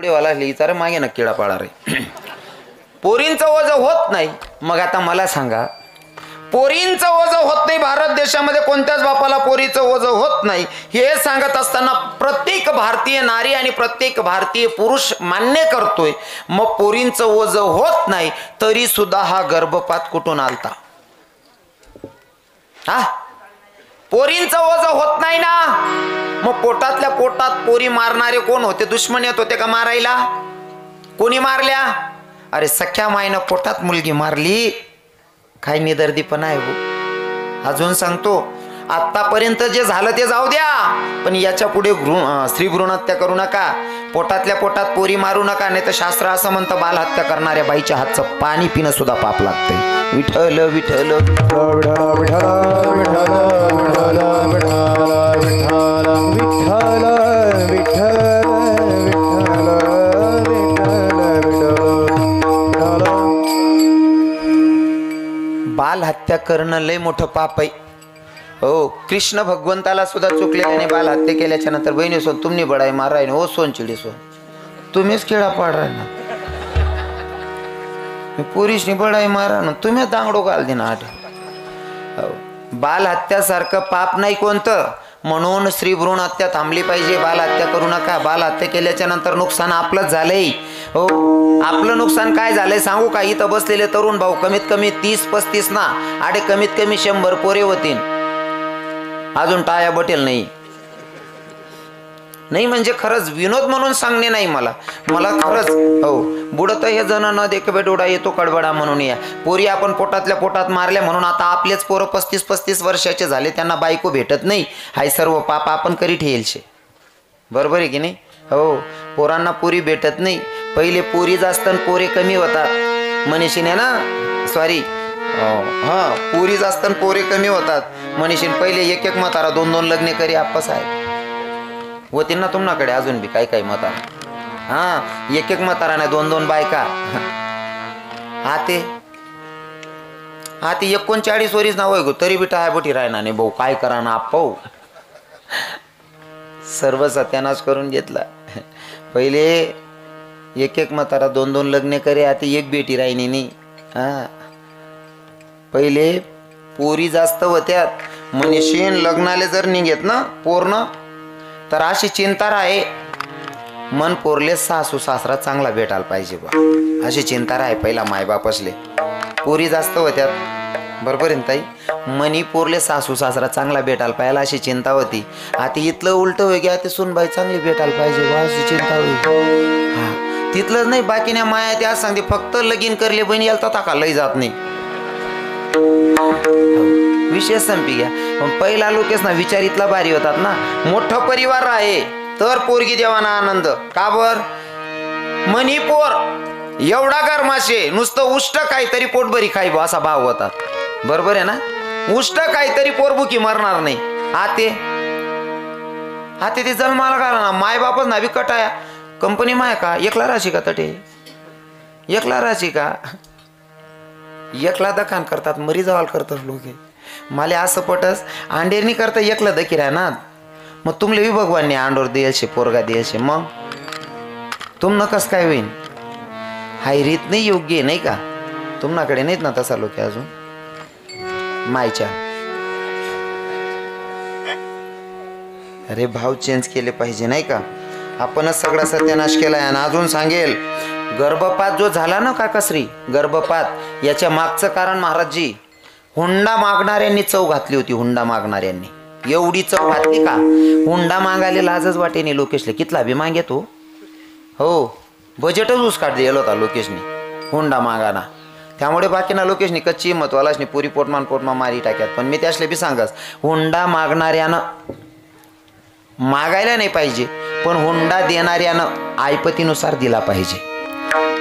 पुढेवाला लिहिता मागे ना किडा पाडा रे. पोरींचं ओझं होत नाही. मग आता मला सांगा, पोरींचं ओझं होत नाही भारत देशामध्ये, कोणत्याच बापाला पोरीचं ओझं होत नाही हे सांगत असताना प्रत्येक भारतीय नारी आणि प्रत्येक भारतीय पुरुष मान्य करतोय. मग पोरींचं ओझं होत नाही तरी सुद्धा हा गर्भपात कुठून आलता? हा, पोरींचं ओझं होत नाही ना, मग पोटातल्या पोटात पोरी मारणारे कोण होते? दुश्मन येत होते का मारायला? कोणी मारल्या? अरे सख्या मायनं पोटात मुलगी मारली. काय निदर्दीपणा आहे हो. अजून सांगतो, आतापर्यंत जे झालं ते जाऊ द्या, पण याच्या पुढे स्त्री भ्रूण हत्या करू नका, पोटातल्या पोटात पोरी मारू नका, नाही तर शास्त्र असं म्हणतं बालहत्या करणाऱ्या बाईच्या हातचं पाणी पिणं सुद्धा पाप लागतंय. विठ्ठल विठ्ठल बाल हत्या करणं लय मोठं पाप आहे हो. कृष्ण भगवंताला सुद्धा चुकलेल्याने बाल हत्या केल्याच्या नंतर बहिणी सोन तुम्ही बडाई मार राही हो सोन चिडी सोन, तुम्हीच किडा पाड राही ना, पुरीशनी बडाई मारा ना, तुम्ही दांगडो घाल दे ना आठ. बाल हत्यासारखं पाप नाही कोणतं, म्हणून स्त्री भ्रूण हत्या थांबली पाहिजे. बाल हत्या करू नका. बाल हत्या केल्याच्या नंतर नुकसान आपलंच झालंय हो. आपलं नुकसान काय झालंय सांगू का? इथं बसलेले तरुण भाऊ कमीत कमी 30-35 ना, आडे कमीत कमी 100 पोरे होतील, अजून टाया बटेल नाही. नाही म्हणजे खरंच विनोद म्हणून सांगणे नाही, मला खरंच हो. बुडत हे जण न देख डोळा येतो कडबडा म्हणून या पोरी आपण पोटातल्या पोटात मारल्या म्हणून आता आपलेच पोरं 35-35 वर्षाचे झाले, त्यांना बायको भेटत नाही. हाय सर्व पाप आपण करी ठेलशे. बरोबर आहे की नाही हो. पोरांना पोरी भेटत नाही. पहिले पोरी जास्त पोरे कमी होतात मनीषीने ना, सॉरी हां, पोरी जास्त पोरे कमी होतात मनीषीने. पहिले एक एक म्हातारा 2-2 लग्न करी आप्पा साहेब होती ना तुमच्याकडे अजून बी काही काही म्हातारा. हां, एक एक म्हातारा नाही 2-2 बायका. आते 39 वरीच नाव आहे गो, तरी बी टायाबोटी राहणार नाही भाऊ. काय करा ना आप्पा, सर्व सत्यानाश करून घेतला. पहिले एक एक म्हातारा 2-2 लग्न करे, आता एक बेटी राहिनी नाही. हां, पहिले पोरी जास्त होत्यात मनीषीन. लग्नाले जर निघेत ना पोरनं तर अशी चिंता राहे, मन पोरले सासू सासरा चांगला भेटायला पाहिजे बा, अशी चिंता राहे पहिला मायबाप असले. पोरी जास्त होत्यात बरोबर आहे ताई, मनी पोरले सासू सासरा चांगला भेटायला पाहिजे अशी चिंता होती. आता इथलं उलट होय गया, ते सुनबाई चांगली भेटायला पाहिजे बा अशी चिंता होती. हा, तिथलंच नाही बाकीने माया त्या सांगते फक्त लगीन करले बहिणी याला तथा लई जात नाही, विषय संपी घ्या. पण पहिला लोकेस ना विचार इथला भारी होतात ना, मोठं परिवार आहे तर पोरगी देवाना आनंद. का बर? मनी पोर एवढा गरमाशे, नुसतं उष्ट काहीतरी पोटभरी खाई असा भाव होतात. बरोबर आहे ना? उष्ट काहीतरी पोरबुकी मरणार नाही. आते ते जन्माला घाला ना, माय बापच ना बी कटाया कंपनी माय का एकला राशी का तटे एकला राशी का एकला दखान करतात, मरी जवाल करतात लोक. मला असं पटस अंडेरनी करता एकला दकी राहणार, मग तुमले बी भगवानने अंडोर देयशे पोरगा देयशे, मग तुम न कस काय होईन? हाय रीत नाही योग्य नाही का? तुमनाकडे नाहीत ना तसा लोक अजून मायच्या. अरे भाव चेंज केले पाहिजे नाही का? आपणच सगळा सत्यानाश केलाय. आणि अजून सांगेल, गर्भपात जो झाला ना का कसरी गर्भपात, याच्या मागचं कारण महाराजजी हुंडा मागणाऱ्यांनी चव घातली होती. हुंडा मागणाऱ्यांनी एवढी चव घातली का हुंडा मागायला लाजच वाटेने लोकेशले. कितला बी मागेतो हो, बजेटच उसकाट दिलं होता लोकेशनी हुंडा मागाना. त्यामुळे बाकीना लोकेशनी कच्ची महत्वालाच पुरी पोटमा मारी टाक्यात. पण मी त्यासले बी सांगस, हुंडा मागणाऱ्यानं मागायला नाही पाहिजे, पण हुंडा देणाऱ्यानं आयपतीनुसार दिला पाहिजे.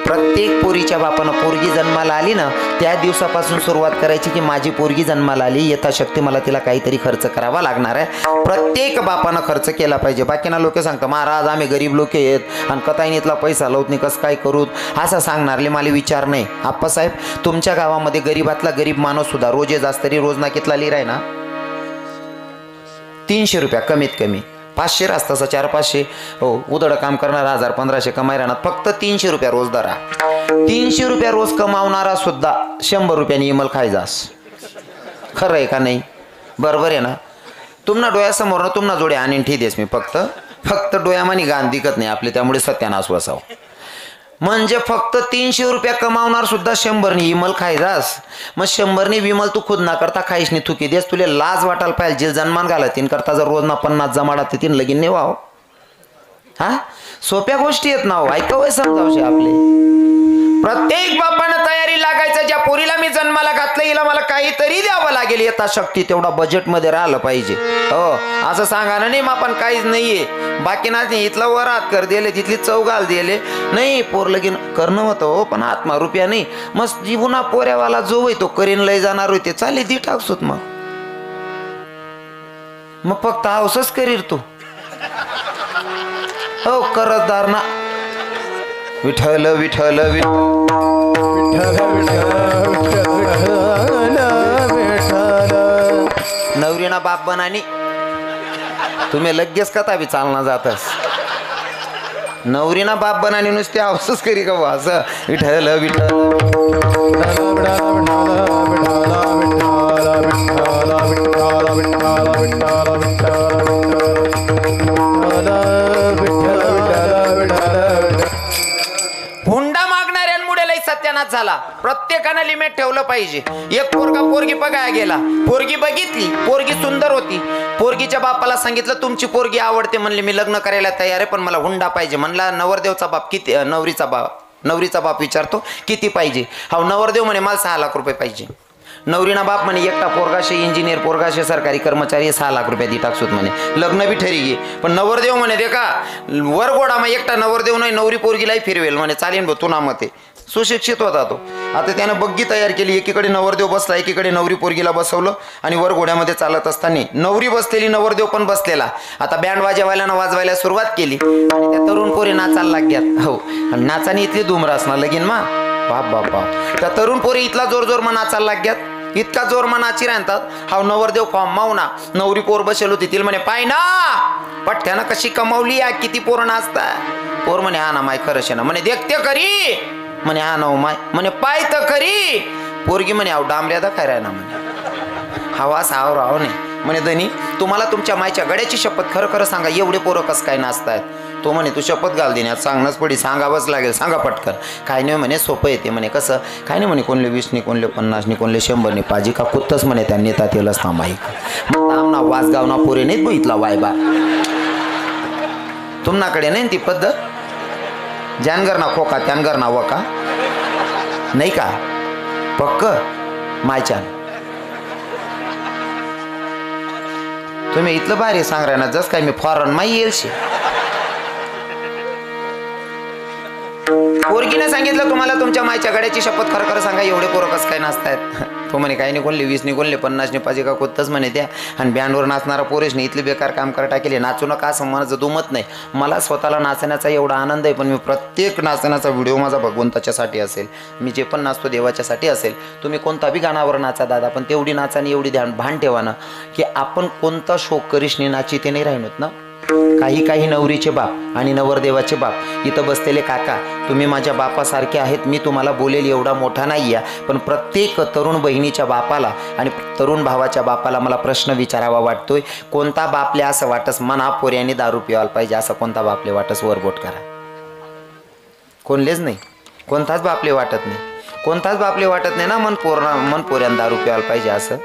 प्रत्येक पोरीच्या बापानं पोरगी जन्माला आली ना त्या दिवसापासून सुरुवात करायची की माझी पोरगी जन्माला आली, यथाशक्ती मला तिला काहीतरी खर्च करावा लागणार आहे. प्रत्येक बापानं खर्च केला पाहिजे. बाकीना लोक सांगतात महाराज आम्ही गरीब लोक आहेत आणि कताईनीतला पैसा लावत नाही कसं काय करूत असं सांगणारले मला विचार नाही. आप्पासाहेब तुमच्या गावामध्ये गरीबातला गरीब माणूस सुद्धा रोजे जास्त तरी रोजना कितला लिराय ना 300 रुपया कमीत कमी 500 राहत 400-500 हो उदड काम करणारा 1000-1500 कमाई राहणार फक्त 300 रुपया रोज धरा 300 रुपया रोज कमावणारा सुद्धा 100 रुपयानी इमल खायजास खरं आहे का नाही बरोबर आहे ना तुम्हाला डोळ्यासमोर तुम्हाला जोडे आणीन ठेदेस मी फक्त डोळ्यामानी गाण दिकत नाही आपले त्यामुळे सत्यानाश वसाव म्हणजे फक्त 300 रुपया कमावणार सुद्धा 100 इमल खायजास मग 100 विमल तू खुद ना करता खाईस नाही थुकी देस तुले लाज वाटायला पाहिजे जे जन्मान घाला तीन करता जर रोज ना 50 जमाडा ते तीन लगीन नाही व्हाव हा सोप्या गोष्टी आहेत ना हो ऐकावं समजावशे आपले प्रत्येक बापानं तयारी लागायचं ज्या पोरीला मी जन्माला घातलं हिला मला काहीतरी द्यावं लागेल यथाशक्ती तेवढा बजेटमध्ये राहिलं पाहिजे हो असं सांगा ना नाही आपण काहीच नाहीये बाकी ना इथला वरात कर दिले तिथली चौघाल दिले नाही पोर लगीन करणं होतं हो पण आत्मा रुपया नाही मस्त जीवना पोऱ्यावाला जो होय तो करीन लय जाणार होते चालेल दी टाकसोत मग फक्त हौसच करीर तू हो करतदार ना विठ्ठल विठ्ठल नवरीना बाप बनानी तुम्ही लगेच कथा बी चालना जातस नवरीना बाप बनानी नुसते हौसच करी का असं विठ्ठल हुंडा मागणाऱ्यांमुळे लई सत्यानाश झाला प्रत्येकाने लिमिट ठेवलं पाहिजे एक पोरगा पोरगी बघायला गेला पोरगी बघितली पोरगी सुंदर होती पोरगीच्या बापाला सांगितलं तुमची पोरगी आवडते म्हणले मी लग्न करायला तयार आहे पण मला हुंडा पाहिजे म्हणला नवरदेवचा बाप किती नवरीचा बाप विचारतो किती पाहिजे हा नवरदेव म्हणे मला 6 लाख रुपये पाहिजे नवरीना बाप म्हणे एकटा पोरगाशे इंजिनियर पोरगाशे सरकारी कर्मचारी 6 लाख रुपये दी टाकसूत म्हणे लग्न बी ठरी गे पण नवरदेव म्हणे देखा वरगोडा मग एकटा नवरदेव नाही नवरी पोरगीलाही फिरवेल म्हणे चालेल बघ तुना मते सुशिक्षित होता तो आता त्यानं बग्गी तयार केली एकीकडे नवरदेव बसला एकीकडे नवरी पोरगीला बसवलं आणि वरघोड्यामध्ये चालत असताना नवरी बसलेली नवरदेव पण बसलेला आता बँड वाजवायला वाजवायला सुरुवात केली आणि त्या तरुण पोरी नाचायला लागल्यात हो नाचाने इथली धुमरा असणार लगीन मा बाप बाप बाप त्या तरुण पोरी इथला जोर जोर मा नाचायला लागल्यात इतका जोर मा नाची राहतात हा नवरदेव मावना नवरी पोर बसेल होती तिला म्हणे पाय ना पठ्ठ्यानं कशी कमावली या किती पोरं नाचता पोर म्हणे हा ना माय खरंच ना म्हणे देखते करी म्हणे हा नव माय म्हणे पाय तर खरी पोरगी म्हणे आव डांबऱ्या दा खऱ्या ना म्हणे हवा साव राव नाही म्हणे धनी तुम्हाला तुमच्या मायच्या गड्याची शपथ खरं खरं सांगा एवढे पोरं कसं काय नाचतायत तो म्हणे तू शपथ घाल देण्यात सांगणंच पडी सांगावंच लागेल सांगा पटकन काय नाही म्हणे सोपं येते म्हणे कसं काय नाही म्हणे कोणले 20 नि कोणले 50 नि कोणले 100 नि पाजी का कुत्तच म्हणे त्या नेतात येलच ना माईक आमना वासगाव ना पोरे नाहीत बघितला वायबा तुमनाकडे नाही ती पद्धत जानगर ना खोका त्यांगर ना वका नाही का पक्क मायच्या तुम्ही इथलं भारी सांग ना जस काय मी फॉरन माई येलशी पोरगीने सांगितलं तुम्हाला तुमच्या मायच्या गड्याची शपथ खरं खरं सांगा एवढे पोरं कसं काय नाचतायत तो म्हणे काही नाही कोणले 20 नि कोणले 50 नि पाहिजे का कोणतंच म्हणे त्या आणि बँडवर नाचणारा पोरेश नाही इथले बेकार काम कर टाकेले नाचू नका असं माझं दुमत नाही मला स्वतःला नाचण्याचा एवढा आनंद आहे पण मी प्रत्येक नाचण्याचा व्हिडिओ माझा भगवंताच्यासाठी असेल मी जे पण नाचतो देवाच्यासाठी असेल तुम्ही कोणता बी गाण्यावर नाचा दादा पण तेवढी नाचानी एवढी भान ठेवा ना की आपण कोणता शोक करिशने नाची ते नाही राहिनोत ना काही नवरीचे बाप आणि नवरदेवाचे बाप इथं बसलेले काका तुम्ही माझ्या बापासारखे आहेत मी तुम्हाला बोलेल एवढा मोठा नाही आहे पण प्रत्येक तरुण बहिणीच्या बापाला आणि तरुण भावाच्या बापाला मला प्रश्न विचारावा वाटतोय कोणता बापले असं वाटस मना पोऱ्याने दारू पिवायला पाहिजे असं कोणता बापले वाटस वरबोट करा कोणलेच नाही कोणताच बापले वाटत नाही कोणताच बापले वाटत नाही ना मन पोऱ्यानं दारू पिवायला पाहिजे असं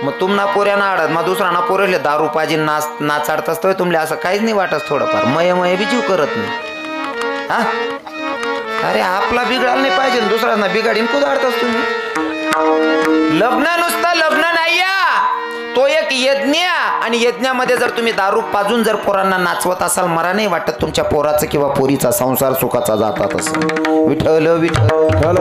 मग तुमना पोऱ्यानं आडत मग दुसरा ना पोरले दारू पाहिजे नाचाडत असतोय तुमले असं काहीच नाही वाटत थोडंफार मय बी जीव करत नाही हा अरे आपला बिघडायला नाही पाहिजे दुसऱ्यांना बिघाडीन कुदाडतस तुम्ही लग्न नुसतं लग्न नाही तो एक यज्ञ आणि यज्ञामध्ये जर तुम्ही दारू पाजून जर पोरांना नाचवत असाल मला नाही वाटत तुमच्या पोराचं किंवा पोरीचा संसार सुखाचा जातात असं विठ्ठल विठ्ठल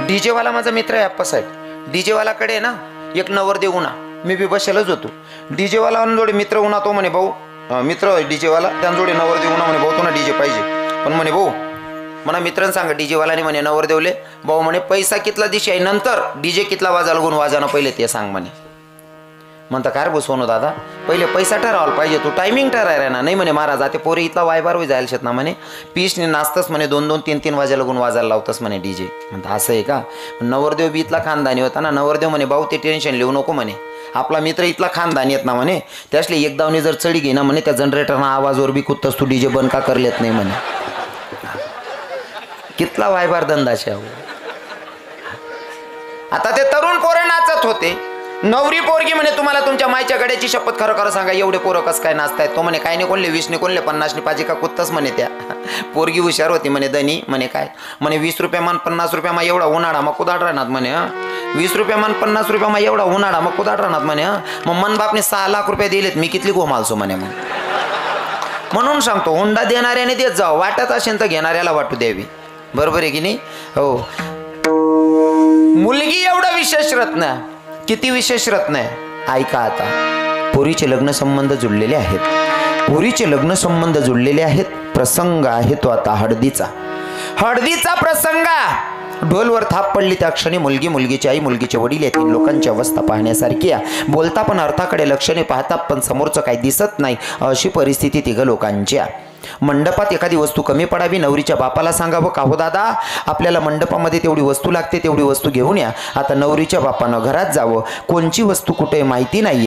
डीजे वाला माझा मित्र आहे अप्पा साहेब डीजे वालाकडे ना एक नवरदेव उन्हा मी बी बसेलच होतो डीजे वाला जोडे मित्र उन्हा तो म्हणे भाऊ मित्र डीजे वाला त्यांजोडे नवरदेव उन्हा म्हणे भाऊ तुला डीजे पाहिजे पण म्हणे भाऊ म्हणा मित्रांनो सांगा डीजेवाल्याने म्हणे नवरदेवले भाऊ म्हणे पैसा कितला दिशी आहे नंतर डीजे कितला वाजायला गुण वाजानं पहिले ते सांग म्हणे. म्हणता काय रे सोनू दादा पहिले पैसा ठरवायला पाहिजे तू टायमिंग ठरायला ना. नाही म्हणे महाराज आता पोरी इथला वायबार होई जायला शेत ना म्हणे पीसने नाचतस म्हणे 2-2 3-3 वाजायला गुण वाजायला लावतस म्हणे डीजे. म्हणता असं आहे का. नवरदेव बी इथला खानदानी होता ना. नवरदेव म्हणे भाऊ ते टेन्शन लिहू नको म्हणे आपला मित्र इथला खानदानी येत ना म्हणे त्यासले एक दावणी जर चढी घे ना म्हणे त्या जनरेटरना आवाजवर बी कुत्तस तू डीजे बंद का करलेत नाही म्हणे. कितला वायबार धंदाशे अहो. आता ते तरुण पोरं नाचत होते. नवरी पोरगी म्हणे तुम्हाला तुमच्या मायच्या गड्याची शपथ खरं खरं सांगा एवढे पोरं कसं काय नाचतायत. तो म्हणे काय नाही कोणले 20 कोणले 50 पाहिजे का कुत्तच म्हणे. त्या पोरगी हुशार होती म्हणे धनी म्हणे काय म्हणे 20 रुपये मान 50 रुपये मा एवढा उन्हाळा मग कुदाड राहणार म्हणे. 20 रुपये मान 50 रुपये मा एवढा उन्हाळा मग कुदाड राहणार म्हणे. मग मन बापने 6 लाख रुपये दिलेत मी कितली गोमालसो म्हणे. मग म्हणून सांगतो हुंडा देणाऱ्याने देत जाऊ वाटत असेल तर घेणाऱ्याला वाटू द्यावी. बरोबर आहे की नाही. हो मुलगी एवढा विशेष रत्न किती विशेष रत्न आहे ऐका. आता पोरीचे लग्न संबंध जुळलेले आहेत. पोरीचे लग्न संबंध जुळलेले आहेत. प्रसंग आहे तो आता हळदीचा प्रसंग. ढोलवर थाप पडली त्या क्षणी मुलगी मुलगीची आई मुलगीचे वडील या 3 लोकांची अवस्था पाहण्यासारखी आहे. बोलता पण अर्थाकडे लक्षणे पाहता पण समोरचं काही दिसत नाही अशी परिस्थिती 3 लोकांची आहे. मंडपात एखादी वस्तू कमी पडावी नवरीच्या बापाला सांगावं का हो दादा आपल्याला मंडपामध्ये तेवढी वस्तू लागते तेवढी वस्तू घेऊन या. आता नवरीच्या बापानं घरात जावं कोणची वस्तू कुठे माहिती नाही.